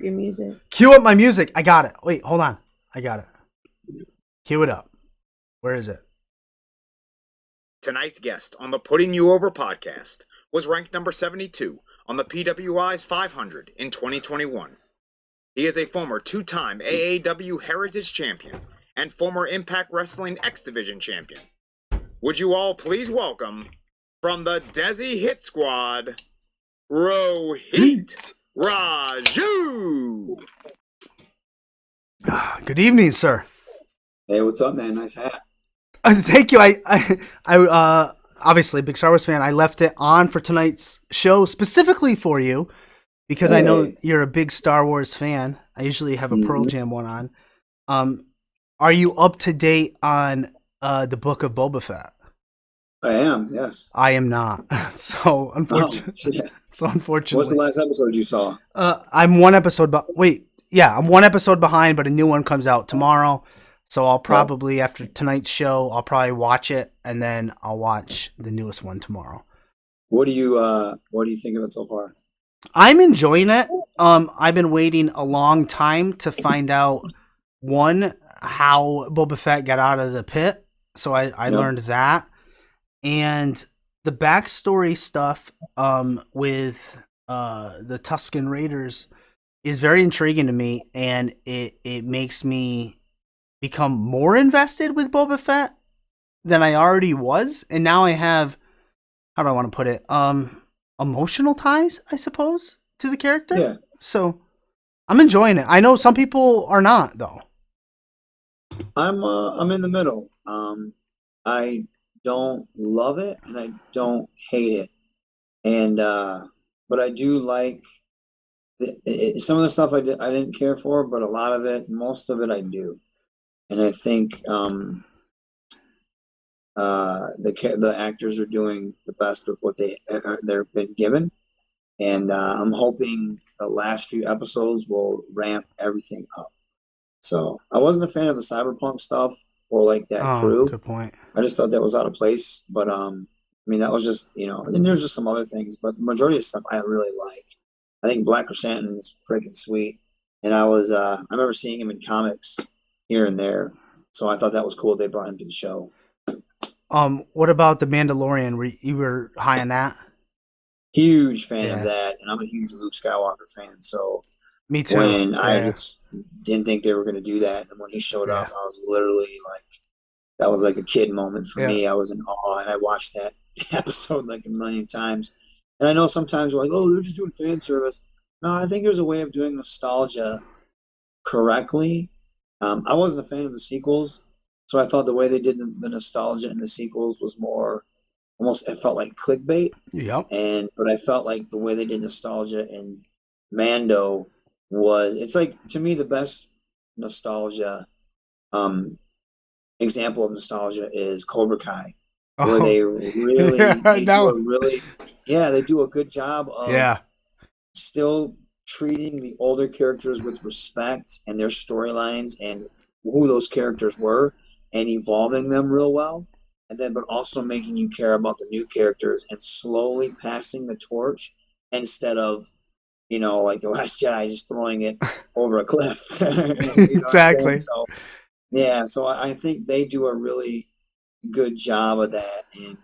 your music. Cue up my music. I got it. Wait, hold on. I got it. Cue it up. Where is it? Tonight's guest on the Putting You Over podcast was ranked number 72 on the PWI's 500 in 2021. He is a former two-time AEW Heritage Champion and former Impact Wrestling X Division Champion. Would you all please welcome, from the Desi Hit Squad, Rohit Raju! Good evening, sir. Hey, what's up, man? Nice hat. Thank you. I obviously big Star Wars fan. I left it on for tonight's show specifically for you because I know you're a big Star Wars fan. I usually have a Pearl Jam one on. Are you up to date on the Book of Boba Fett? I am, yes. I am not. So unfortunately. What's the last episode you saw? I'm one episode. I'm one episode behind, but a new one comes out tomorrow. So I'll probably, after tonight's show, I'll probably watch it, and then I'll watch the newest one tomorrow. What do you think of it so far? I'm enjoying it. I've been waiting a long time to find out, one, how Boba Fett got out of the pit. So I learned that. And the backstory stuff with the Tusken Raiders is very intriguing to me, and it makes me become more invested with Boba Fett than I already was, and now I have, how do I want to put it, emotional ties, I suppose, to the character. Yeah. So I'm enjoying it. I know some people are not, though. I'm in the middle. I don't love it and I don't hate it, and but I do like some of the stuff I didn't care for, but a lot of it, most of it, I do. And I think the actors are doing the best with what they've been given, and I'm hoping the last few episodes will ramp everything up. So I wasn't a fan of the cyberpunk stuff or like that crew. Good point. I just thought that was out of place. But I mean, that was just, and there's just some other things, but the majority of stuff I really like. I think Black Chrysanthemum is freaking sweet, and I remember seeing him in comics here and there, so I thought that was cool. They brought him to the show. What about the Mandalorian? You were high on that? Huge fan of that, and I'm a huge Luke Skywalker fan. So me too. When I just didn't think they were going to do that, and when he showed up, I was literally like, that was like a kid moment for me. I was in awe, and I watched that episode like a million times. And I know sometimes we're like, oh, they're just doing fan service. No, I think there's a way of doing nostalgia correctly. I wasn't a fan of the sequels, so I thought the way they did the nostalgia in the sequels was more, almost, it felt like clickbait. Yep. But I felt like the way they did nostalgia in Mando it's like, to me, the best nostalgia example of nostalgia is Cobra Kai, where they really, they do a good job of still treating the older characters with respect and their storylines and who those characters were, and evolving them real well, and then but also making you care about the new characters and slowly passing the torch instead of, like The Last Jedi, just throwing it over a cliff. Exactly. So I think they do a really good job of that, and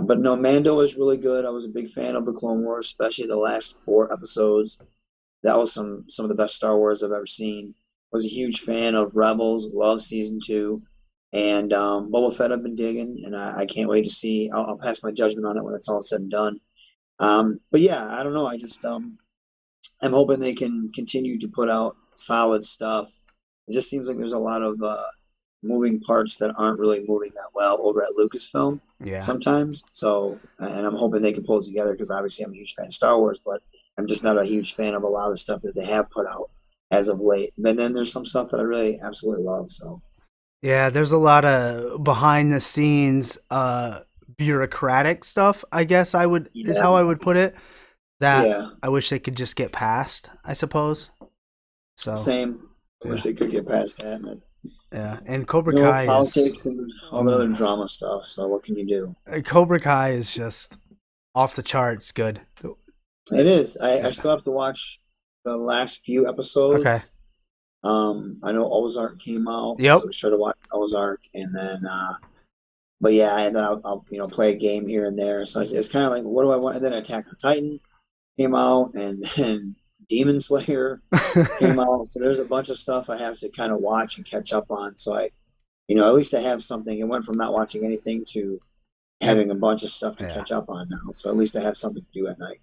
but no, Mando was really good. I was a big fan of the Clone Wars, especially the last 4 episodes. That was some of the best Star Wars I've ever seen. Was a huge fan of Rebels, love season 2, and Boba Fett I've been digging, and I can't wait to see. I'll pass my judgment on it when it's all said and done. But yeah, I don't know. I just I'm hoping they can continue to put out solid stuff. It just seems like there's a lot of moving parts that aren't really moving that well over at Lucasfilm sometimes. So, and I'm hoping they can pull it together, because obviously I'm a huge fan of Star Wars, but I'm just not a huge fan of a lot of the stuff that they have put out as of late. But then there's some stuff that I really absolutely love. So yeah, there's a lot of behind the scenes bureaucratic stuff, I guess is how I would put it, that I wish they could just get past, I suppose. So same. I wish they could get past that. And Cobra Kai politics and all the other drama stuff. So what can you do? Cobra Kai is just off the charts good. It is. I still have to watch the last few episodes. Okay. I know Ozark came out, Yep. so we started watching Ozark, and then, but yeah, and then I'll play a game here and there. So it's kind of like, what do I want? And then Attack on Titan came out, and then Demon Slayer came out. So there's a bunch of stuff I have to kind of watch and catch up on. So at least I have something. It went from not watching anything to having a bunch of stuff to catch up on now. So at least I have something to do at night.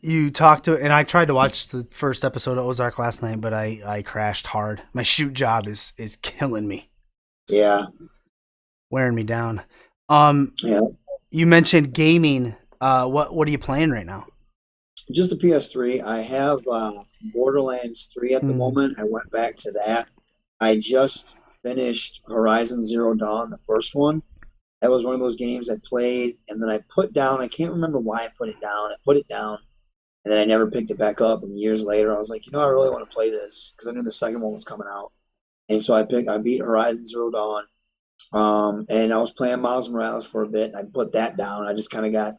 You talked to, and I tried to watch the first episode of Ozark last night, but I crashed hard. My shoot job is killing me. Yeah. Wearing me down. Yeah. You mentioned gaming. What are you playing right now? Just a PS3. I have Borderlands 3 at the moment. I went back to that. I just finished Horizon Zero Dawn, the first one. That was one of those games I played, and then I put down. I can't remember why I put it down. I put it down, and then I never picked it back up. And years later, I was like, I really want to play this because I knew the second one was coming out. And so I beat Horizon Zero Dawn, and I was playing Miles Morales for a bit. And I put that down. I just kind of got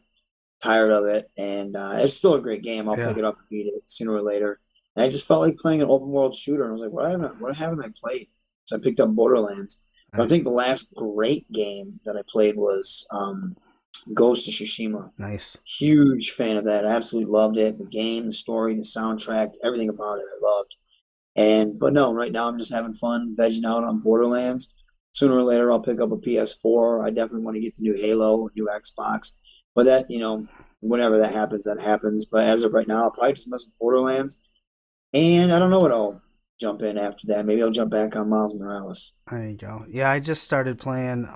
tired of it, and it's still a great game. I'll pick it up and beat it sooner or later. And I just felt like playing an open world shooter, and I was like, what haven't I played? So I picked up Borderlands. Nice. I think the last great game that I played was Ghost of Tsushima. Nice. Huge fan of that. I absolutely loved it. The game, the story, the soundtrack, everything about it I loved. But no, right now I'm just having fun vegging out on Borderlands. Sooner or later I'll pick up a PS4. I definitely want to get the new Halo, new Xbox. But that, whenever that happens, that happens. But as of right now, I'll probably just mess with Borderlands. And I don't know what I'll jump in after that. Maybe I'll jump back on Miles Morales. There you go. Yeah, I just started playing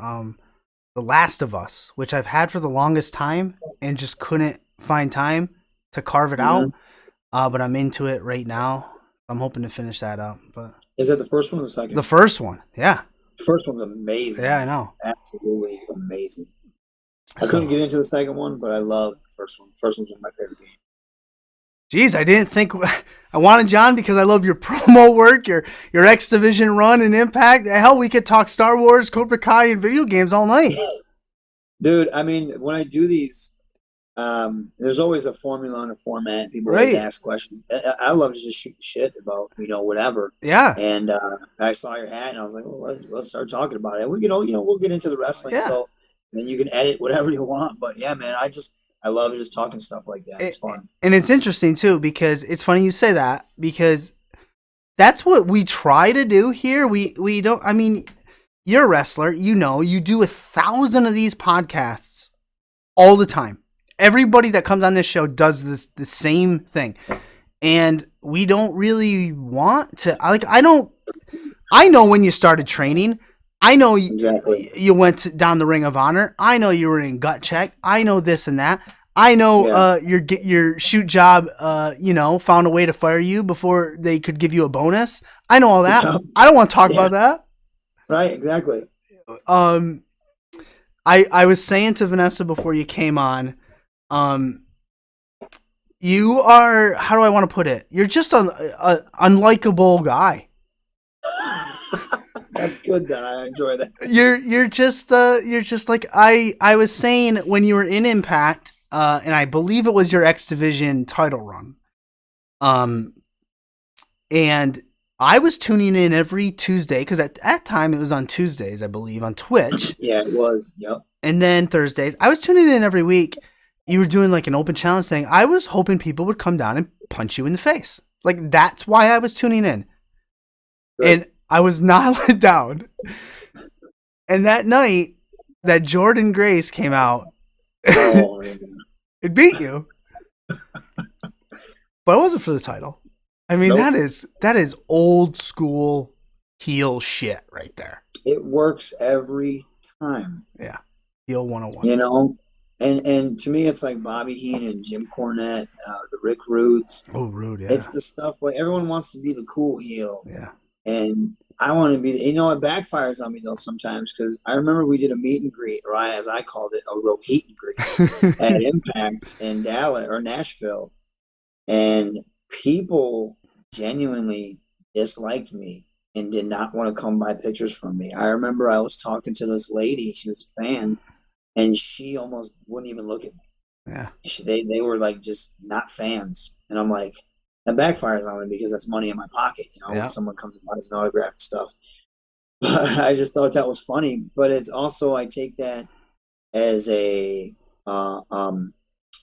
The Last of Us, which I've had for the longest time and just couldn't find time to carve it out. But I'm into it right now. I'm hoping to finish that up. But is that the first one or the second? The first one, yeah. The first one's amazing. Yeah, I know. Absolutely amazing. I couldn't get into the second one, but I love the first one. The first one's one of my favorite games. Jeez, I didn't think I wanted John because I love your promo work, your X Division run and Impact. Hell, we could talk Star Wars, Cobra Kai, and video games all night. Dude, I mean, when I do these, there's always a formula and a format. People always ask questions. I love to just shoot shit about whatever. Yeah. And I saw your hat, and I was like, well, let's start talking about it. We can we'll get into the wrestling. Yeah. So then you can edit whatever you want. But yeah, man, I love just talking stuff like that. It's fun. And it's interesting, too, because it's funny you say that, because that's what we try to do here. We don't, I mean, you're a wrestler, you do 1,000 of these podcasts all the time. Everybody that comes on this show does the same thing. And we don't really want to, I know when you started training. I know you went down the Ring of Honor. I know you were in Gut Check. I know this and that. I know your shoot job, found a way to fire you before they could give you a bonus. I know all that. I don't want to talk about that. Right, exactly. I was saying to Vanessa before you came on, you are, how do I want to put it? You're just an unlikable guy. That's good. Then I enjoy that. You're just like I was saying when you were in Impact, and I believe it was your X Division title run. And I was tuning in every Tuesday because at that time it was on Tuesdays, I believe, on Twitch. Yeah, it was. Yep. And then Thursdays, I was tuning in every week. You were doing like an open challenge thing. I was hoping people would come down and punch you in the face. Like that's why I was tuning in. Good. And I was not let down. And that night, that Jordan Grace came out. Oh, it beat you. But it wasn't for the title. I mean, nope. that is old school heel shit right there. It works every time. Yeah. Heel 101. And to me, it's like Bobby Heenan, Jim Cornette, the Rick Rudes. Oh, Rude, yeah. It's the stuff like everyone wants to be the cool heel. Yeah. And I want to be, it backfires on me though sometimes because I remember we did a meet and greet, or as I called it, a Rohit and greet at Impact in Dallas or Nashville. And people genuinely disliked me and did not want to come buy pictures from me. I remember I was talking to this lady, she was a fan, and she almost wouldn't even look at me. Yeah. They were like just not fans. And I'm like, that backfires on me because that's money in my pocket. When Yeah. someone comes and buys an autograph and stuff. But I just thought that was funny. But it's also I take that as uh, um,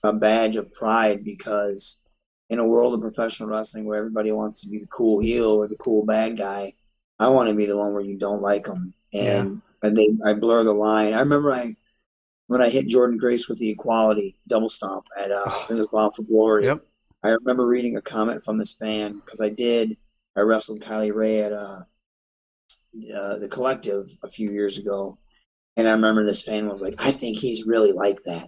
a badge of pride because in a world of professional wrestling where everybody wants to be the cool heel or the cool bad guy, I want to be the one where you don't like them, Yeah. and I blur the line. I remember when I hit Jordan Grace with the equality double stomp at I think it was Bound for Glory. Yep. I remember reading a comment from this fan because I wrestled Kylie Ray at the Collective a few years ago, and I remember this fan was like, I think he's really like that.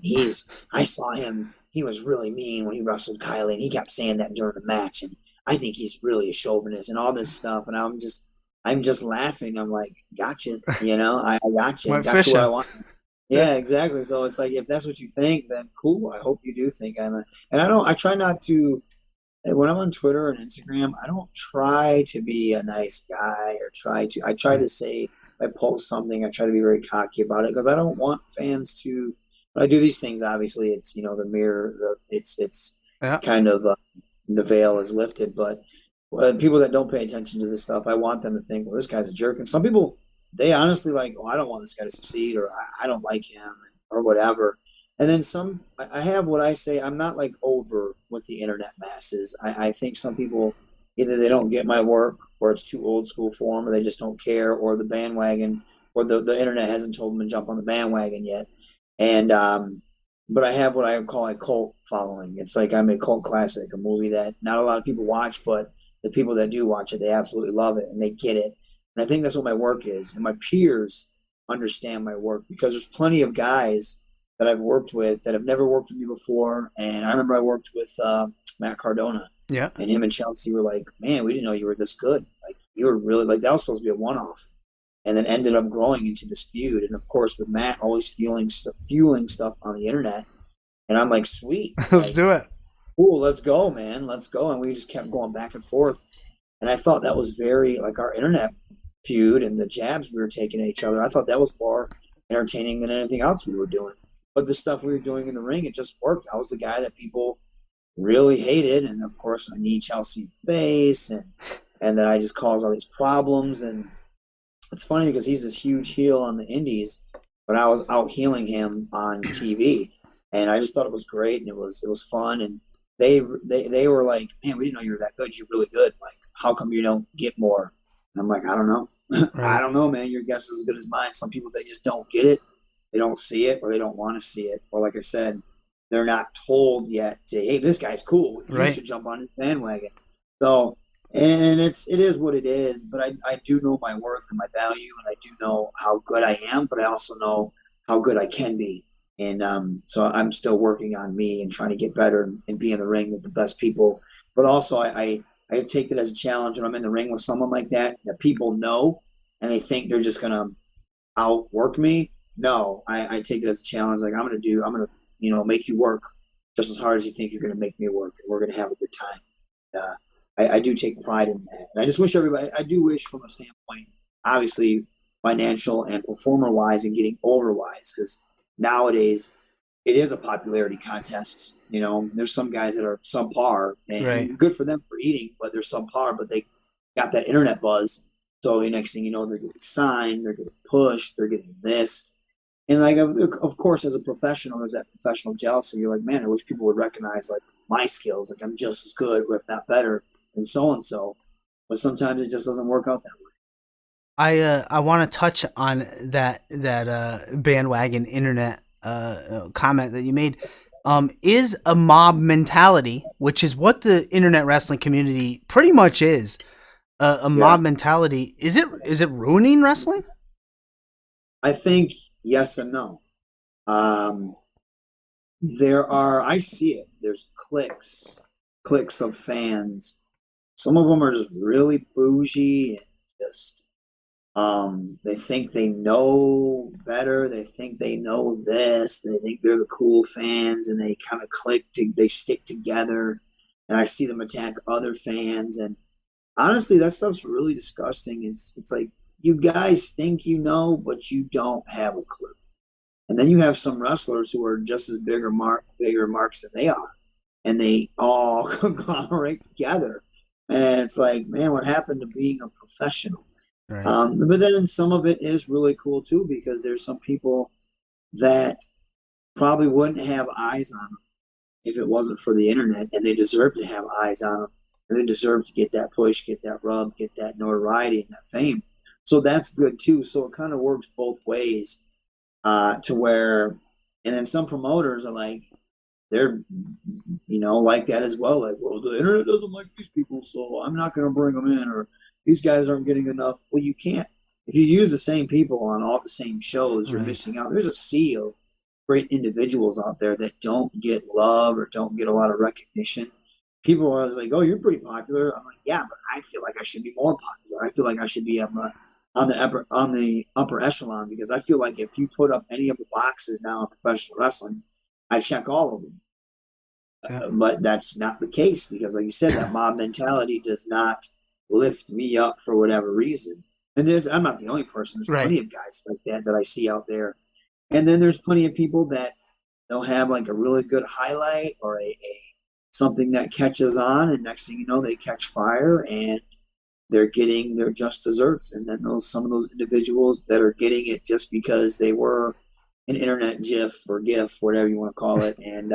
I saw him, he was really mean when he wrestled Kylie, and he kept saying that during the match. And I think he's really a chauvinist and all this stuff. And I'm just laughing. I'm like, gotcha. I gotcha. Went Got you where I fishing. want. Yeah, exactly. So it's like, if that's what you think, then cool. I hope you do think and I try not to, when I'm on Twitter and Instagram, I don't try to be a nice guy or I try to say, if I post something, I try to be very cocky about it because I don't want fans to, when I do these things, obviously it's, the mirror, it's Yeah. kind of, the veil is lifted, but people that don't pay attention to this stuff, I want them to think, well, this guy's a jerk. And some people, they honestly like, oh, I don't want this guy to succeed or I don't like him or whatever. And then I have what I say, I'm not like over with the internet masses. I think some people, either they don't get my work or it's too old school for them or they just don't care or the bandwagon or the internet hasn't told them to jump on the bandwagon yet. And, but I have what I call a cult following. It's like I'm a cult classic, a movie that not a lot of people watch, but the people that do watch it, they absolutely love it and they get it. And I think that's what my work is. And my peers understand my work because there's plenty of guys that I've worked with that have never worked with me before. And I remember I worked with Matt Cardona, Yeah. and him and Chelsea were like, man, we didn't know you were this good. Like, you were really, like, that was supposed to be a one off. And then ended up growing into this feud. And of course, with Matt always fueling stuff on the internet. And I'm like, sweet. Let's Like, do it. cool, let's go, man. Let's go. And we just kept going back and forth. And I thought that was very, like, our internet feud and the jabs we were taking at each other. I thought that was more entertaining than anything else we were doing. But the stuff we were doing in the ring, it just worked. I was the guy that people really hated. And of course, I need Chelsea face and then I just cause all these problems. And it's funny because he's this huge heel on the indies, but I was out healing him on TV. And I just thought it was great and it was fun. And they were like, man, we didn't know you were that good. You're really good. Like, how come you don't get more? And I'm like, I don't know. I Right. don't know, man. Your guess is as good as mine. Some people, they just don't get it. They don't see it or they don't want to see it. Or like I said, they're not told yet, hey, this guy's cool. You Right. should jump on his bandwagon. So, and it is what it is, but I do know my worth and my value, and I do know how good I am, but I also know how good I can be. And so I'm still working on me and trying to get better and be in the ring with the best people. But also, I take it as a challenge when I'm in the ring with someone like that people know and they think they're just going to outwork me. No, I take it as a challenge. Like, I'm going to, make you work just as hard as you think you're going to make me work. And we're going to have a good time. I do take pride in that. And I just wish I do wish from a standpoint, obviously financial and performer wise and getting over wise, because nowadays it is a popularity contest. There's some guys that are subpar Right. and good for them for eating, but they're subpar, but they got that internet buzz. So the next thing you know, they're getting signed, they're getting pushed, they're getting this. And like, of course, as a professional, there's that professional jealousy. You're like, man, I wish people would recognize like my skills. Like, I'm just as good, or if not better, than so and so. But sometimes it just doesn't work out that way. I want to touch on that bandwagon internet comment that you made. Is a mob mentality, which is what the internet wrestling community pretty much is, a Yeah, mob mentality. Is it ruining wrestling? I think yes and no. Um, I see it. There's clicks of fans. Some of them are just really bougie and just they think they know better. They think they know this. They think they're the cool fans, and they kind of they stick together. And I see them attack other fans, and honestly, that stuff's really disgusting. It's like, you guys think you know, but you don't have a clue. And then you have some wrestlers who are just as bigger marks than they are, and they all conglomerate together. And it's like, man, what happened to being a professional? Right. But then some of it is really cool too, because there's some people that probably wouldn't have eyes on them if it wasn't for the internet, and they deserve to have eyes on them, and they deserve to get that push, get that rub, get that notoriety and that fame. So that's good too. So it kind of works both ways, to where, and then some promoters are like, they're, like that as well. Like, well, the internet doesn't like these people, so I'm not going to bring them in, or these guys aren't getting enough. Well, you can't. If you use the same people on all the same shows, you're missing out. There's a sea of great individuals out there that don't get love or don't get a lot of recognition. People are always like, "Oh, you're pretty popular." I'm like, "Yeah, but I feel like I should be more popular. I feel like I should be on the upper echelon, because I feel like if you put up any of the boxes now in professional wrestling, I check all of them." Yeah. But that's not the case, because, like you said, that mob mentality does not lift me up for whatever reason. And I'm not the only person. There's plenty of guys like that I see out there. And then there's plenty of people that they'll have like a really good highlight or a something that catches on, and next thing you know, they catch fire and they're getting their just desserts. And then some of those individuals that are getting it just because they were an internet GIF or GIF, whatever you want to call it, and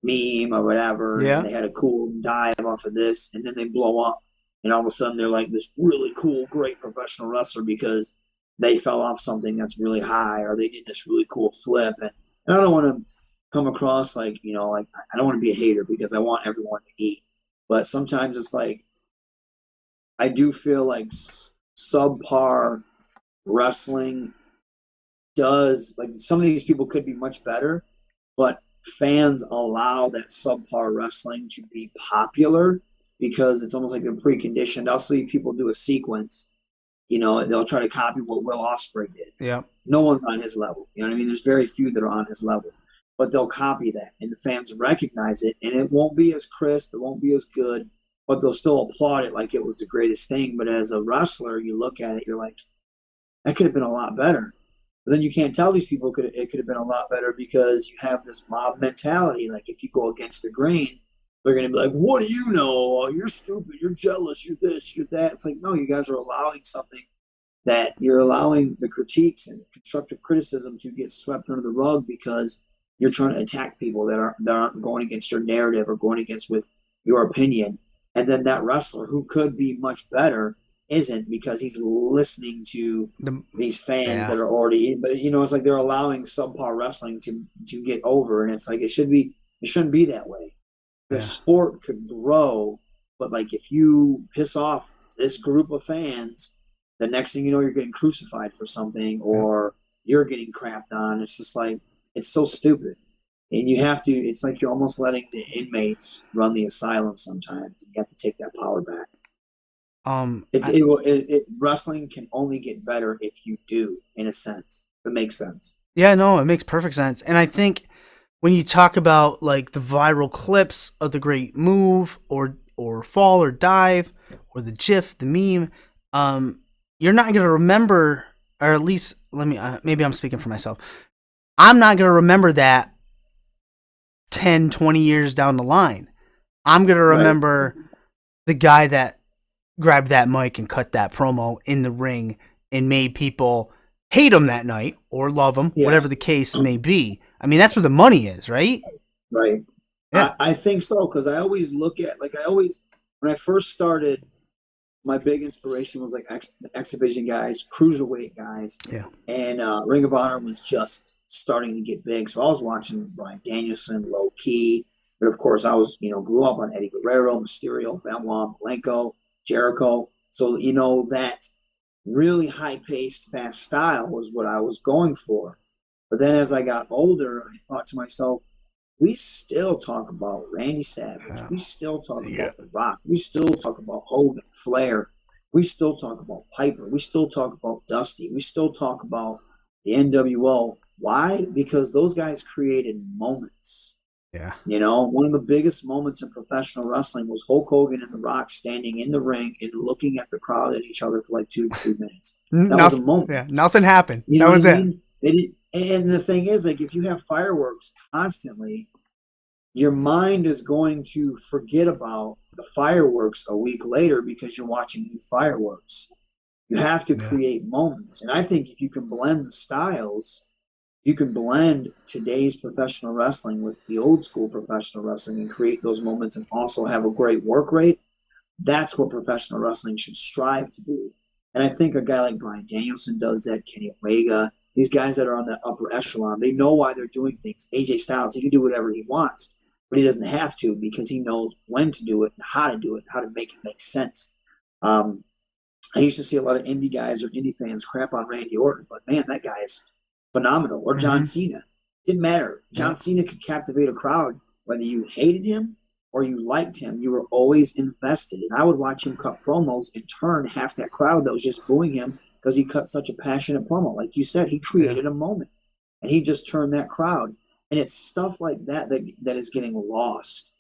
meme or whatever, and they had a cool dive off of this, and then they blow up, and all of a sudden they're like this really cool, great professional wrestler because they fell off something that's really high, or they did this really cool flip. And I don't want to come across like, like I don't want to be a hater, because I want everyone to eat. But sometimes it's like, I do feel like subpar wrestling does, like, some of these people could be much better, but fans allow that subpar wrestling to be popular because it's almost like they're preconditioned. I'll see people do a sequence, they'll try to copy what Will Ospreay did. Yeah. No one's on his level. You know what I mean? There's very few that are on his level, but they'll copy that, and the fans recognize it, and it won't be as crisp, it won't be as good, but they'll still applaud it like it was the greatest thing. But as a wrestler, you look at it, you're like, that could have been a lot better. But then you can't tell these people it could have been a lot better, because you have this mob mentality. Like, if you go against the grain, they're going to be like, what do you know? Oh, you're stupid. You're jealous. You're this. You're that. It's like, no, you guys are allowing something that you're allowing the critiques and constructive criticism to get swept under the rug, because you're trying to attack people that aren't going against your narrative or going against with your opinion. And then that wrestler who could be much better isn't, because he's listening to these fans that are already, but it's like they're allowing subpar wrestling to get over, and it's like it shouldn't be that way. The sport could grow, but like, if you piss off this group of fans, the next thing you know, you're getting crucified for something, or you're getting crapped on. It's just like, it's so stupid. And it's like you're almost letting the inmates run the asylum sometimes. You have to take that power back. Wrestling can only get better if you do, in a sense. It makes sense. Yeah, no, it makes perfect sense. And I think when you talk about like the viral clips of the great move or fall or dive or the GIF, the meme, you're not going to remember, or at least maybe I'm speaking for myself. I'm not going to remember that 10, 20 years down the line. I'm going to remember the guy that grabbed that mic and cut that promo in the ring and made people hate him that night or love him, whatever the case may be. I mean, that's where the money is, right? Right. Yeah. I think so, because I always look at, when I first started, my big inspiration was like exhibition guys, cruiserweight guys. Yeah. And Ring of Honor was just starting to get big. So I was watching Bryan Danielson, low key. But of course, I was, grew up on Eddie Guerrero, Mysterio, Benoit, Malenko, Jericho. So, that really high-paced, fast style was what I was going for. But then as I got older, I thought to myself, we still talk about Randy Savage. We still talk about The Rock. We still talk about Hogan, Flair. We still talk about Piper. We still talk about Dusty. We still talk about the NWO. Why? Because those guys created moments. Yeah. One of the biggest moments in professional wrestling was Hulk Hogan and The Rock standing in the ring and looking at the crowd and each other for like 2 to 3 minutes. That was a moment. Yeah, nothing happened. That was it. And the thing is, like, if you have fireworks constantly, your mind is going to forget about the fireworks a week later because you're watching new fireworks. You have to create moments. And I think if you can blend the styles, you can blend today's professional wrestling with the old school professional wrestling and create those moments and also have a great work rate. That's what professional wrestling should strive to be. And I think a guy like Bryan Danielson does that, Kenny Omega, these guys that are on the upper echelon, they know why they're doing things. AJ Styles, he can do whatever he wants, but he doesn't have to because he knows when to do it and how to do it, how to make it make sense. I used to see a lot of indie guys or indie fans crap on Randy Orton, but man, that guy is phenomenal. Or John Cena. Didn't matter. John Cena could captivate a crowd. Whether you hated him or you liked him, you were always invested. And I would watch him cut promos and turn half that crowd that was just booing him because he cut such a passionate promo. Like you said, he created a moment. And he just turned that crowd. And it's stuff like that is getting lost.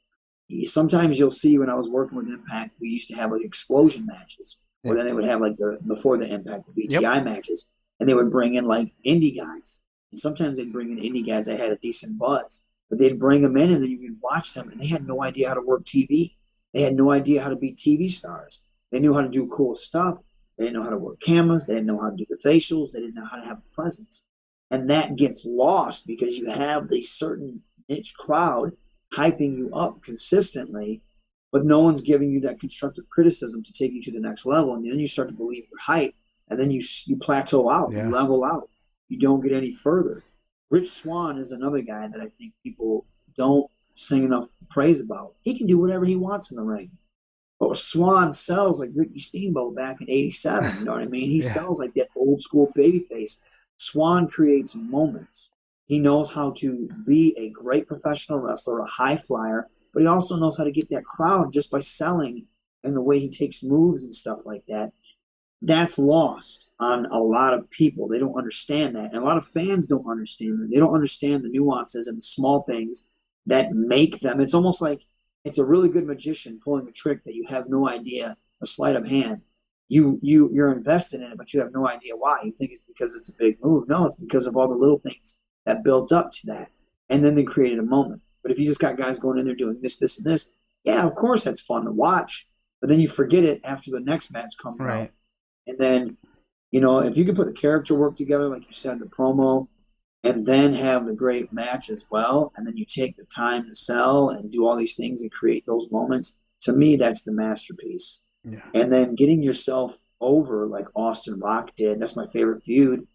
Sometimes you'll see when I was working with Impact, we used to have like explosion matches. Or then they would have like before the Impact, the BTI matches. And they would bring in like indie guys. And sometimes they'd bring in indie guys that had a decent buzz. But they'd bring them in and then you could watch them. And they had no idea how to work TV. They had no idea how to be TV stars. They knew how to do cool stuff. They didn't know how to work cameras. They didn't know how to do the facials. They didn't know how to have a presence. And that gets lost because you have this certain niche crowd hyping you up consistently, but no one's giving you that constructive criticism to take you to the next level. And then you start to believe your hype, and then you plateau out, you level out. You don't get any further. Rich Swann is another guy that I think people don't sing enough praise about. He can do whatever he wants in the ring. But Swan sells like Ricky Steamboat back in '87. You know what I mean? He sells like that old school babyface. Swan creates moments. He knows how to be a great professional wrestler, a high flyer, but he also knows how to get that crowd just by selling and the way he takes moves and stuff like that. That's lost on a lot of people. They don't understand that. And a lot of fans don't understand that. They don't understand the nuances and the small things that make them. It's almost like it's a really good magician pulling a trick that you have no idea, a sleight of hand. You're invested in it, but you have no idea why. You think it's because it's a big move. No, it's because of all the little things that built up to that. And then they created a moment. But if you just got guys going in there doing this, this, and this, yeah, of course that's fun to watch. But then you forget it after the next match comes out. And then, if you can put the character work together, like you said, the promo, and then have the great match as well, and then you take the time to sell and do all these things and create those moments, to me, that's the masterpiece. Yeah. And then getting yourself over like Austin Rock did, that's my favorite feud.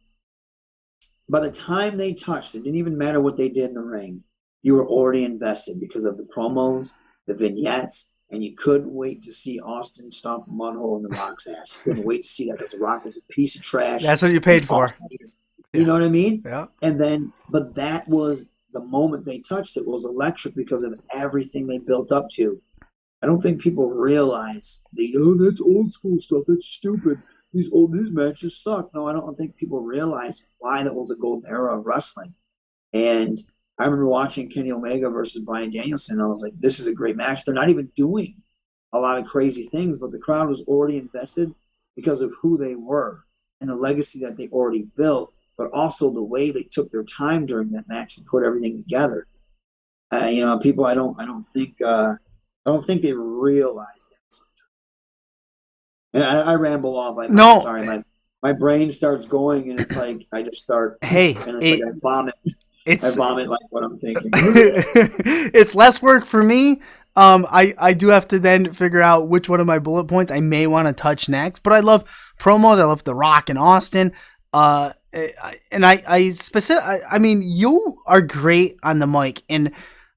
By the time they touched, it didn't even matter what they did in the ring. You were already invested because of the promos, the vignettes, and you couldn't wait to see Austin stomp a mud hole in the Rock's ass. You couldn't wait to see that because the Rock was a piece of trash. That's what you paid for. You know what I mean? Yeah. And then, but that was the moment they touched it. It was electric because of everything they built up to. I don't think people realize that's old school stuff. That's stupid. These matches suck. No, I don't think people realize why that was a golden era of wrestling. And I remember watching Kenny Omega versus Bryan Danielson. I was like, this is a great match. They're not even doing a lot of crazy things, but the crowd was already invested because of who they were and the legacy that they already built, but also the way they took their time during that match to put everything together. People, I don't think they realize that sometimes. And I ramble off. I'm sorry. My brain starts going, and it's like I just start. Hey, and it's like I vomit. I vomit like what I'm thinking. It's less work for me. I do have to then figure out which one of my bullet points I may want to touch next. But I love promos. I love The Rock and Austin. And I mean, you are great on the mic, and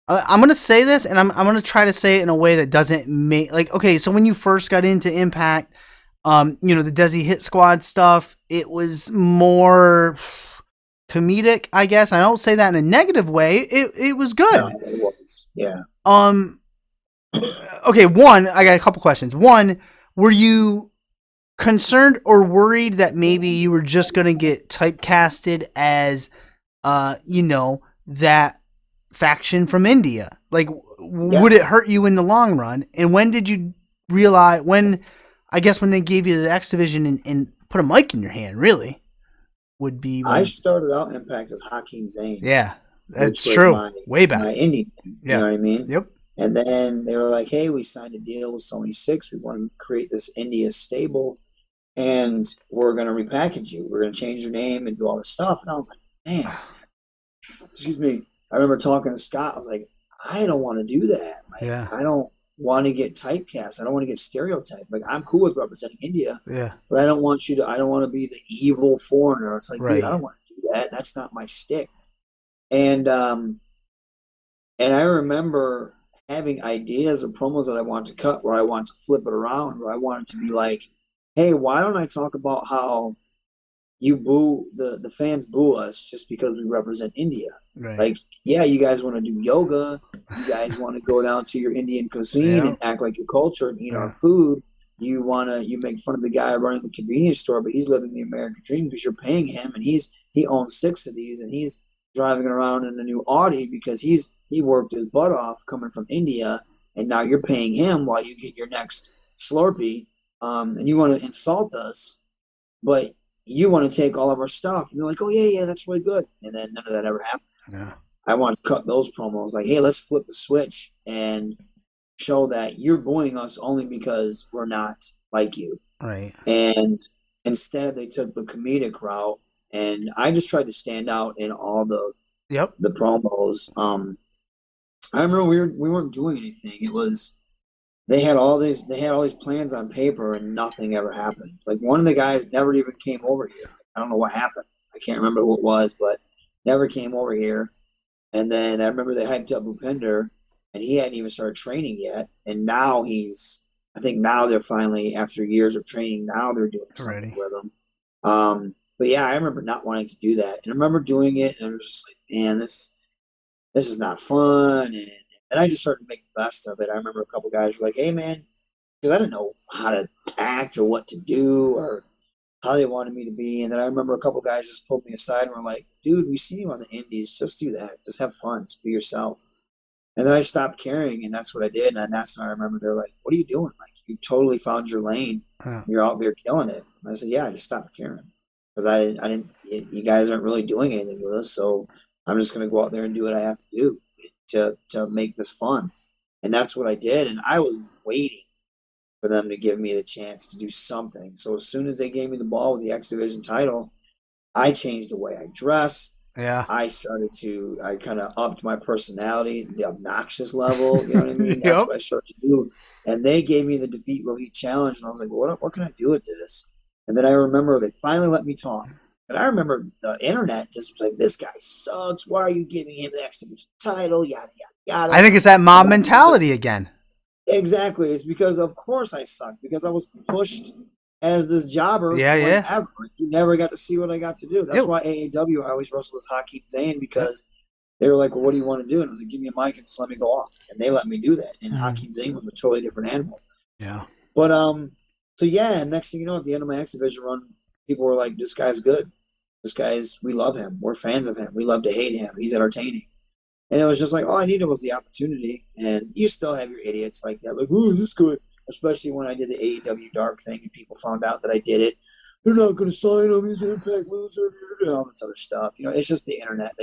I'm gonna say this, and I'm gonna try to say it in a way that doesn't make okay. So when you first got into Impact, the Desi Hit Squad stuff, it was more comedic, I guess. I don't say that in a negative way. It was good. No, it was. Yeah. Okay. One, I got a couple questions. One, were you concerned or worried that maybe you were just going to get typecasted as, that faction from India? Like, would it hurt you in the long run? And when did you realize, when they gave you the X Division and put a mic in your hand, really, would be when... I started out Impact as Hakim Zane. Yeah. That's which was true. Way back. my indie name. Yeah. You know what I mean? Yep. And then they were like, "Hey, we signed a deal with Sony 6. We want to create this India stable, and we're going to repackage you. We're going to change your name and do all this stuff." And I was like, "Man, excuse me." I remember talking to Scott. I was like, "I don't want to do that. Like, Yeah. I don't want to get typecast. I don't want to get stereotyped. Like, I'm cool with representing India, Yeah. but I don't want to be the evil foreigner." It's like, Right. dude, I don't want to do that. That's not my stick. And I remember having ideas of promos that I wanted to cut, where I wanted to flip it around, where I wanted to be like, "Hey, why don't I talk about how you boo the fans boo us just because we represent India? Right. Like, yeah, you guys want to do yoga, you guys want to go down to your Indian cuisine and act like your culture and eat our food. You make fun of the guy running the convenience store, but he's living the American dream because you're paying him, and he owns 6 of these, and he's driving around in a new Audi because he worked his butt off coming from India, and now you're paying him while you get your next Slurpee, and you want to insult us, but you want to take all of our stuff." And they're like, "Oh yeah, that's really good," and then none of that ever happened. Yeah. I wanted to cut those promos, like, "Hey, let's flip the switch and show that you're booing us only because we're not like you." Right. And instead, they took the comedic route, and I just tried to stand out in all the promos. I remember we weren't doing anything. It was they had all these plans on paper, and nothing ever happened. Like, one of the guys never even came over here. I don't know what happened. I can't remember who it was, but never came over here. And then I remember they hyped up Bhupinder, and he hadn't even started training yet. And now I think now they're finally, after years of training, now they're doing something with him. But yeah, I remember not wanting to do that. And I remember doing it, and I was just like, "Man, this is not fun." And I just started to make the best of it. I remember a couple guys were like, "Hey, man," because I didn't know how to act or what to do or how they wanted me to be. And then I remember a couple guys just pulled me aside and were like, "Dude, we see you on the indies. Just do that. Just have fun. Just be yourself." And then I stopped caring, and that's what I did. And that's when I remember they're like, "What are you doing? Like, you totally found your lane. You're out there killing it." And I said, "Yeah, I just stopped caring because I didn't. You guys aren't really doing anything with us, so I'm just gonna go out there and do what I have to do to make this fun." And that's what I did. And I was waiting for them to give me the chance to do something. So as soon as they gave me the ball with the X Division title, I changed the way I dressed. Yeah. I kind of upped my personality, the obnoxious level. You know what I mean? That's what I started to do. And they gave me the Defeat Rohit challenge, and I was like, what can I do with this? And then I remember they finally let me talk. And I remember the internet just was like, "This guy sucks. Why are you giving him the X Division title? Yada, yada, yada." I think it's that mob mentality again. Exactly. It's because, of course, I sucked, because I was pushed as this jobber forever. You never got to see what I got to do. That's why AEW, I always wrestled as Hakim Zane, because they were like, "Well, what do you want to do?" And I was like, "Give me a mic and just let me go off." And they let me do that. And Hakim Zane was a totally different animal. Yeah. But so yeah, and next thing you know, at the end of my X Division run, people were like, "This guy's good. We love him. We're fans of him. We love to hate him. He's entertaining." And it was just like, all I needed was the opportunity. And you still have your idiots like that, like, "Oh, this good." Especially when I did the AEW Dark thing and people found out that I did it. "They're not going to sign him. He's an Impact loser." And all this other stuff. It's just the internet.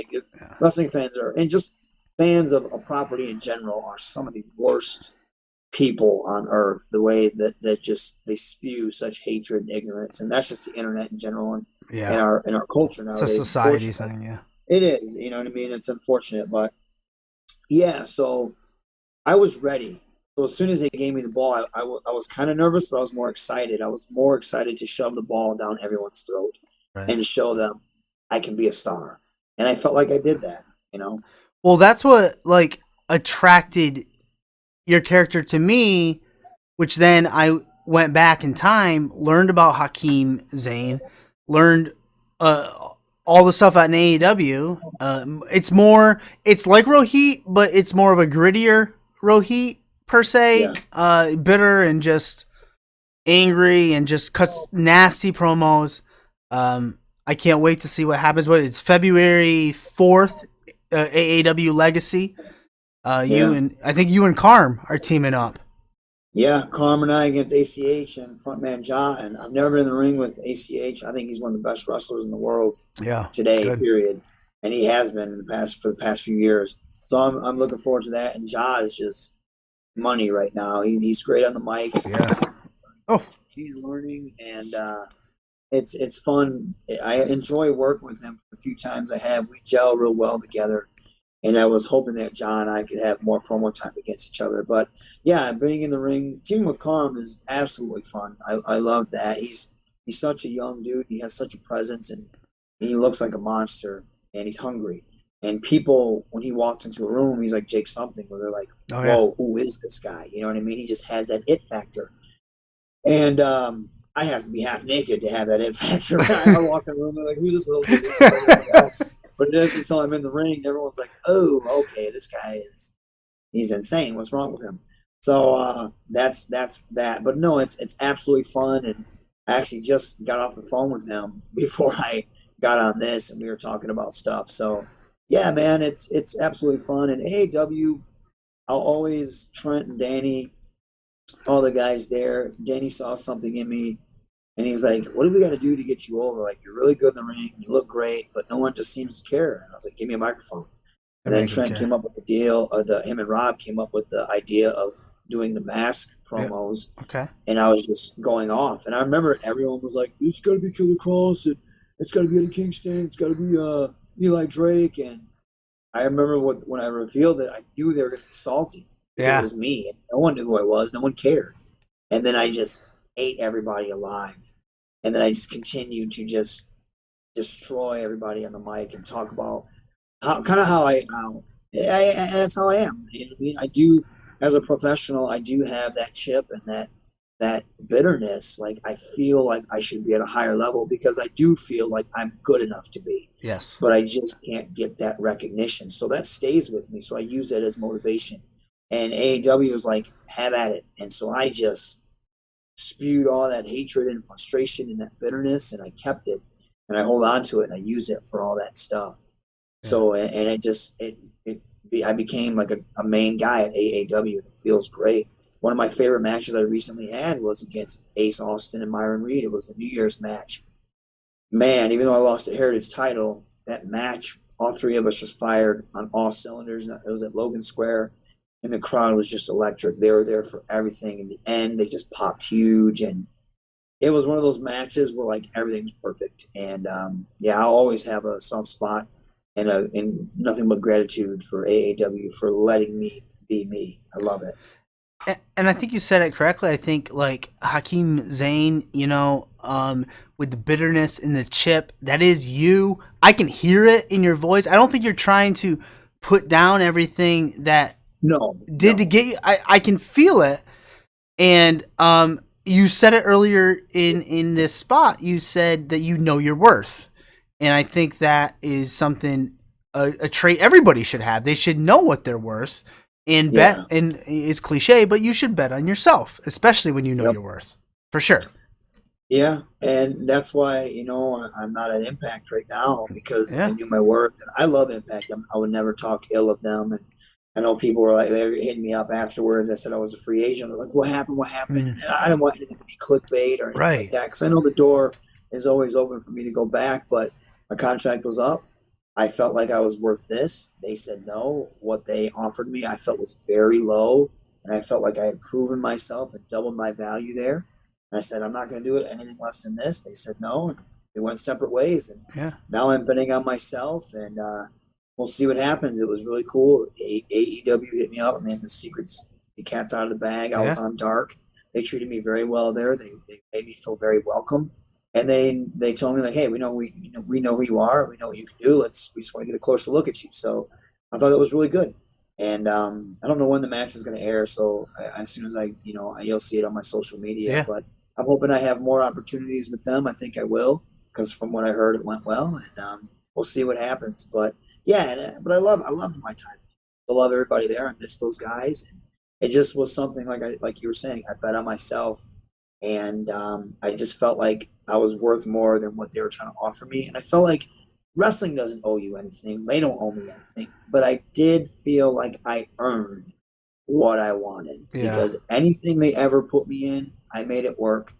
Wrestling fans and just fans of a property in general are some of the worst people on earth. The way that they spew such hatred and ignorance. And that's just the internet in general and in our culture nowadays. It's a society thing, yeah. It is, you know what I mean? It's unfortunate, but yeah, so I was ready. So as soon as they gave me the ball, I was kind of nervous, but I was more excited. I was more excited to shove the ball down everyone's throat and show them I can be a star. And I felt like I did that, Well, that's what attracted your character to me, which then I went back in time, learned about Hakim Zane, learned all the stuff at an AEW. It's like Rohit, but it's more of a grittier Rohit per se. Yeah. Bitter and just angry and just cuts nasty promos. I can't wait to see what happens. It's February 4th, AEW Legacy. I think you and Carm are teaming up. Yeah, Carm and I against ACH and frontman Ja, and I've never been in the ring with ACH. I think he's one of the best wrestlers in the world today, period. and he has been for the past few years. So I'm looking forward to that. And Ja is just money right now. He's great on the mic. Yeah. Oh, He's learning, and it's fun. I enjoy working with him. For the few times I have, we gel real well together. And I was hoping that John and I could have more promo time against each other. But yeah, being in the ring, teaming with Carm is absolutely fun. I love that. He's such a young dude. He has such a presence, and he looks like a monster, and he's hungry. And people, when he walks into a room, he's like Jake something, where they're like, oh yeah. "Whoa, who is this guy?" You know what I mean? He just has that it factor. And I have to be half naked to have that it factor. I walk in the room, they're like, "Who's this little dude?" But it isn't until I'm in the ring, everyone's like, "Oh, okay, this guy he's insane. What's wrong with him?" So that's that. But no, it's absolutely fun, and I actually just got off the phone with him before I got on this, and we were talking about stuff. So yeah, man, it's absolutely fun. And AEW, I'll always Trent and Danny, all the guys there. Danny saw something in me. And he's like, "What do we got to do to get you over? Like, you're really good in the ring. You look great, but no one just seems to care." And I was like, "Give me a microphone." And then Trent came up with the deal, or him and Rob came up with the idea of doing the mask promos. Yeah. Okay. And I was just going off. And I remember everyone was like, "It's got to be Killer Cross, and it's got to be Eddie Kingston, it's got to be Eli Drake." And I remember when I revealed it, I knew they were going to be salty because it was me. And no one knew who I was. No one cared. And then I just ate everybody alive. And then I just continued to just destroy everybody on the mic and talk about how that's how I am. You know what I mean? I do, as a professional, I do have that chip and that bitterness. Like, I feel like I should be at a higher level because I do feel like I'm good enough to be. Yes. But I just can't get that recognition. So that stays with me. So I use that as motivation. And AEW was like, "Have at it." And so I just spewed all that hatred and frustration and that bitterness, and I kept it, and I hold on to it, and I use it for all that stuff. Yeah. So, and I became like a main guy at AAW. It feels great. One of my favorite matches I recently had was against Ace Austin and Myron Reed. It was the New Year's match. Man, even though I lost the Heritage title, that match, all three of us just fired on all cylinders. It was at Logan Square. And the crowd was just electric. They were there for everything. In the end, they just popped huge, and it was one of those matches where like everything's perfect. And yeah, I'll always have a soft spot and nothing but gratitude for AAW for letting me be me. I love it. And I think you said it correctly. I think like Hakim Zane, with the bitterness and the chip, that is you. I can hear it in your voice. I don't think you're trying to put down everything that to get you. I can feel it. And you said it earlier in this spot. You said that you know your worth. And I think that is something, a trait everybody should have. They should know what they're worth and bet. And it's cliche, but you should bet on yourself, especially when you know your worth. For sure. Yeah, and that's why, I'm not at Impact right now because I knew my worth. And I love Impact. I would never talk ill of them. And I know people were like, they were hitting me up afterwards. I said I was a free agent. They're like, "What happened? What happened?" And I didn't want anything to be clickbait or anything like that because I know the door is always open for me to go back. But my contract was up. I felt like I was worth this. They said no. What they offered me, I felt was very low, and I felt like I had proven myself and doubled my value there. And I said, "I'm not going to do it anything less than this." They said no, and we went separate ways. And now I'm betting on myself, and we'll see what happens. It was really cool. AEW hit me up. I mean, the cat's out of the bag. I was on Dark. They treated me very well there. They made me feel very welcome. And they told me like, "Hey, we know who you are. We know what you can do. We just want to get a closer look at you." So I thought that was really good. And I don't know when the match is going to air. So as soon as you'll see it on my social media. Yeah. But I'm hoping I have more opportunities with them. I think I will because from what I heard, it went well. And we'll see what happens. But yeah, but I loved my time. I love everybody there. I miss those guys. And it just was something like you were saying. I bet on myself, and I just felt like I was worth more than what they were trying to offer me. And I felt like wrestling doesn't owe you anything. They don't owe me anything. But I did feel like I earned what I wanted because anything they ever put me in, I made it work,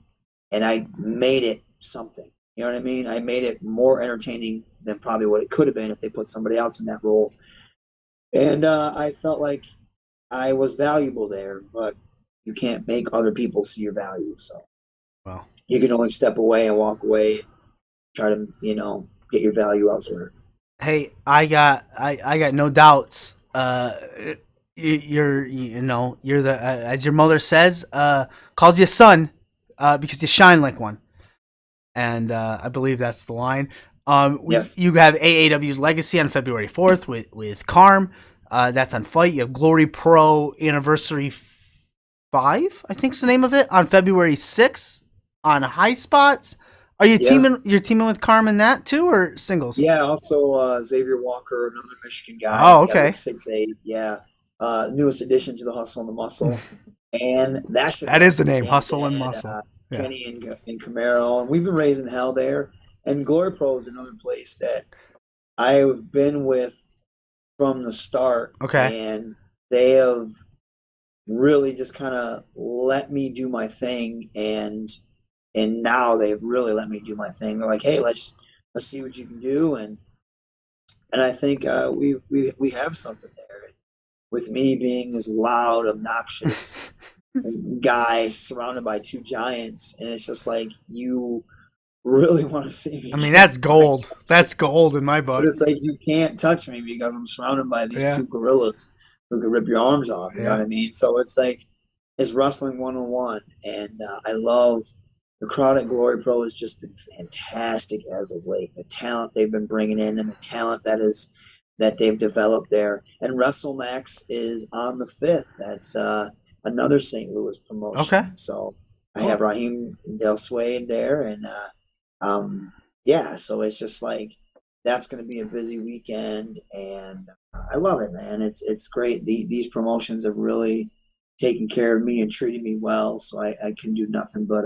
and I made it something. You know what I mean? I made it more entertaining than probably what it could have been if they put somebody else in that role. And I felt like I was valuable there, but you can't make other people see your value. So Well, you can only step away and walk away, try to, get your value elsewhere. hey, I got no doubts. You're the as your mother says, calls you son, because you shine like one, and I believe that's the line. Yes. You have AAW's Legacy on February 4th with Carm. That's on Fight. You have Glory Pro Anniversary 5, I think's the name of it, on February 6th on High Spots. Are you Yeah. You're teaming with Carm in that too, or singles? Yeah, also Xavier Walker, another Michigan guy. Oh, okay. Like 6'8". Yeah. Newest addition to the Hustle and the Muscle. And That is the name, Hustle and and Muscle. Yeah. Kenny and Camaro. And we've been raising hell there. And Glory Pro is another place that I've been with from the start. Okay. And they have really just kind of let me do my thing. And now they've really let me do my thing. They're like, hey, let's see what you can do. And I think we have something there. With me being this loud, obnoxious guy surrounded by two giants, and it's just like, you really want to see me. I mean, that's gold. That's gold in my book. But it's like, you can't touch me because I'm surrounded by these two gorillas who could rip your arms off. You know what I mean? So it's like, it's wrestling 101, and I love the crowd at Glory Pro has just been fantastic as of late. The talent they've been bringing in, and the talent that they've developed there. And WrestleMax is on the 5th. That's another St. Louis promotion. Okay. So I have Raheem Del Suede there, and so it's just like, that's going to be a busy weekend, and I love it, man. It's great. These promotions have really taken care of me and treated me well, so I can do nothing but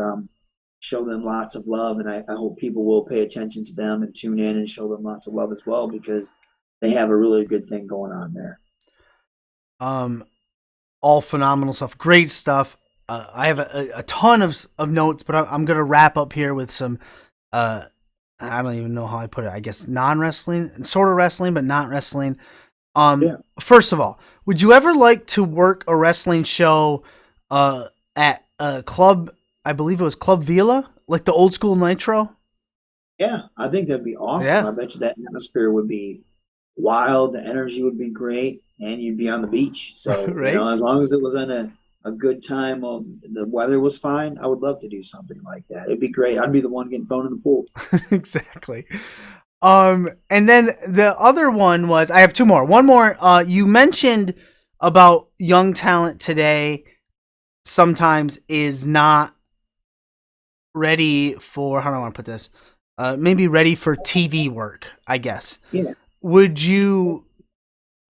show them lots of love, and I hope people will pay attention to them and tune in and show them lots of love as well, because they have a really good thing going on there. All phenomenal stuff. Great stuff. I have a ton of notes, but I'm going to wrap up here with some, I don't even know how I put it. I guess non-wrestling, sort of wrestling, but not wrestling. First of all, would you ever like to work a wrestling show at a club? I believe it was Club Vila, like the old school Nitro. Yeah, I think that'd be awesome. Yeah. I bet you that atmosphere would be wild. The energy would be great, and you'd be on the beach. So right? As long as it was in a good time, the weather was fine, I would love to do something like that. It'd be great. I'd be the one getting thrown in the pool. Exactly. And then the other one was, I have two more. One more. You mentioned about young talent today sometimes is not ready for, how do I want to put this? Maybe ready for TV work, I guess. Yeah. Would you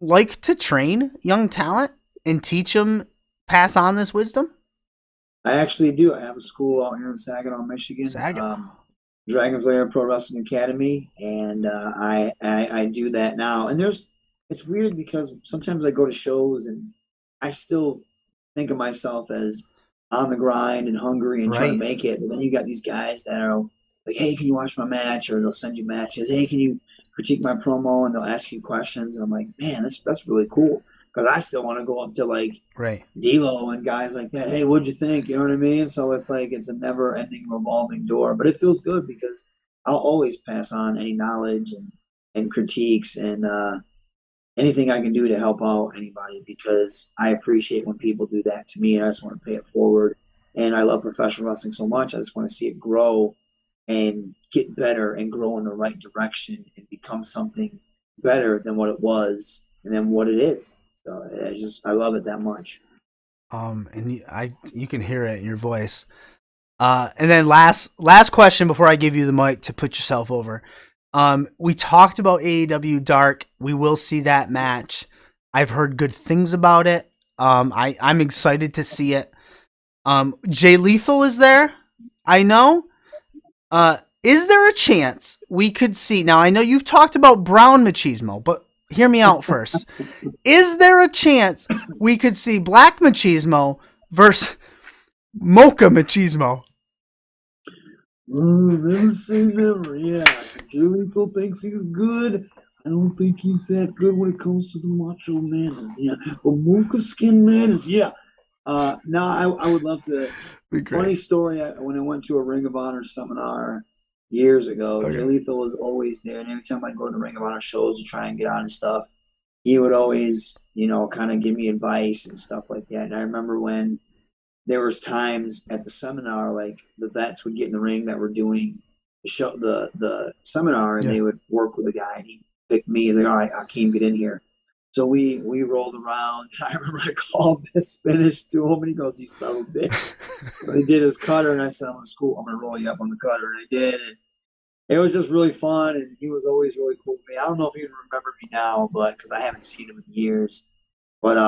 like to train young talent and teach them, pass on this wisdom? I actually do. I have a school out here in Saginaw, Michigan. Dragon Slayer Pro Wrestling Academy, and I do that now. And it's weird because sometimes I go to shows and I still think of myself as on the grind and hungry and trying to make it. But then you got these guys that are like, hey, can you watch my match? Or they'll send you matches. Hey, can you critique my promo? And they'll ask you questions. And I'm like, man, that's really cool. Because I still want to go up to like D'Lo and guys like that. Hey, what'd you think? You know what I mean? So it's like, it's a never-ending revolving door. But it feels good because I'll always pass on any knowledge and critiques and anything I can do to help out anybody, because I appreciate when people do that to me, and I just want to pay it forward. And I love professional wrestling so much. I just want to see it grow and get better and grow in the right direction and become something better than what it was and then what it is. So I love it that much. And you can hear it in your voice. And then last question before I give you the mic to put yourself over. We talked about AEW Dark. We will see that match. I've heard good things about it. I'm excited to see it. Jay Lethal is there. I know. Is there a chance we could see? Now I know you've talked about Brown Machismo, but hear me out first. Is there a chance we could see Black Machismo versus Mocha Machismo? Never say never. Yeah, Julito thinks he's good. I don't think he's that good when it comes to the Macho Man. Yeah, but Mocha Skin Man is yeah. No, I would love to. Be great. Funny story. When I went to a Ring of Honor seminar years ago, Okay. Julito was always there, and every time I'd go to the Ring of Honor shows to try and get on and stuff, he would always, kind of give me advice and stuff like that. And I remember when there was times at the seminar, like the vets would get in the ring that were doing the seminar, and they would work with the guy, and he picked me. He's like, all right, Hakeem, get in here. So we rolled around. I remember I called this finish to him, and he goes, "You son of a bitch!" But he did his cutter, and I said, "I'm gonna roll you up on the cutter," and I did. And it was just really fun, and he was always really cool with me. I don't know if he even remember me now, but because I haven't seen him in years. But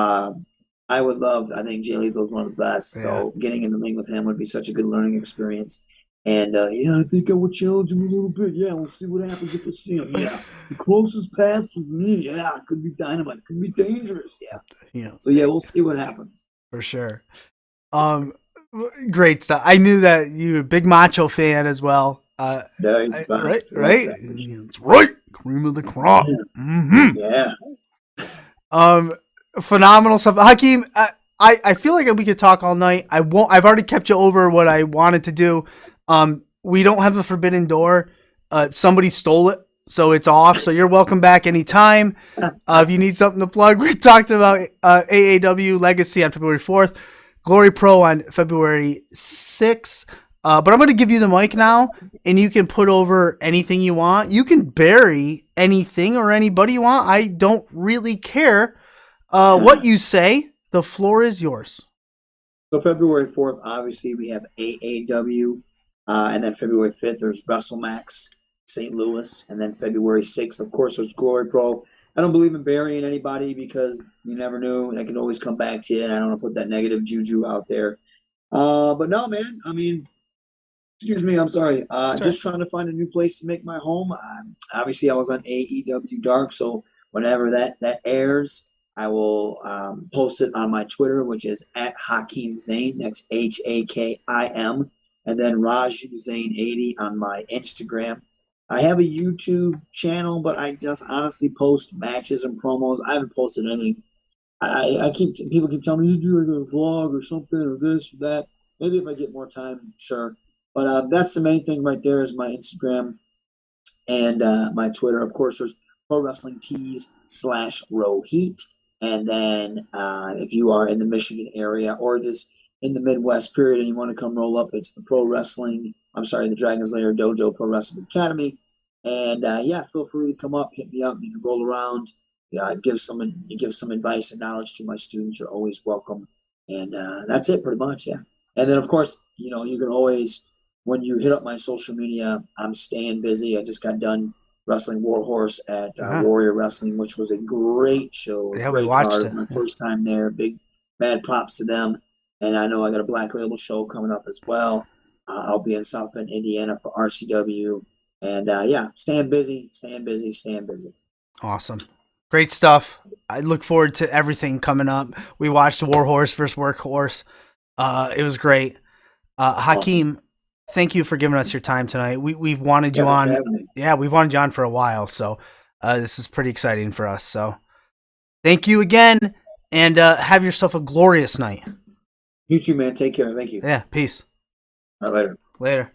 I would love. I think Jay Lethal's one of the best. Yeah. So getting in the ring with him would be such a good learning experience. And yeah, I think I would challenge him a little bit. Yeah, we'll see what happens if we see him. Yeah, the closest pass was me. Yeah, it could be dynamite. It could be dangerous. Yeah. So yeah, we'll see what happens. For sure. Great stuff. I knew that you're a big Macho fan as well. Right? It's right. Cream of the crop. Yeah. Phenomenal stuff. Hakeem, I feel like we could talk all night. I've already kept you over what I wanted to do. We don't have a forbidden door. Somebody stole it, so it's off. So you're welcome back anytime. If you need something to plug, we talked about AAW Legacy on February 4th, Glory Pro on February 6th. But I'm going to give you the mic now, and you can put over anything you want. You can bury anything or anybody you want. I don't really care what you say. The floor is yours. So February 4th, obviously, we have AAW. And then February 5th, there's WrestleMax St. Louis. And then February 6th, of course, there's Glory Pro. I don't believe in burying anybody because you never know. That can always come back to you. And I don't want to put that negative juju out there. But no, man. I mean, excuse me. I'm sorry. Just trying to find a new place to make my home. Obviously, I was on AEW Dark. So whenever that airs, I will post it on my Twitter, which is at Hakim Zane. That's HAKIM. And then Raju Zane 80 on my Instagram. I have a YouTube channel, but I just honestly post matches and promos. I haven't posted anything. People keep telling me you do like a vlog or something or this or that. Maybe if I get more time, sure. But that's the main thing right there is my Instagram and my Twitter. Of course, there's Pro Wrestling Tees /Rohit. And then if you are in the Michigan area or just in the Midwest period and you want to come roll up, it's the the Dragon's Lair Dojo Pro Wrestling Academy. And feel free to come up, hit me up. You can roll around. Give some advice and knowledge to my students. You're always welcome. And that's it pretty much, yeah. And then, of course, you can always, when you hit up my social media, I'm staying busy. I just got done wrestling Warhorse at Warrior Wrestling, which was a great show. Yeah, great we watched card. it. My first time there. Big, mad props to them. And I know I got a Black Label show coming up as well. I'll be in South Bend, Indiana for RCW. And staying busy. Awesome. Great stuff. I look forward to everything coming up. We watched Warhorse versus Workhorse. It was great. Hakim, awesome. Thank you for giving us your time tonight. We've wanted you on. Yeah, we've wanted you on for a while. So this is pretty exciting for us. So thank you again, and have yourself a glorious night. You too, man. Take care. Thank you. Yeah, peace. All right, later. Later.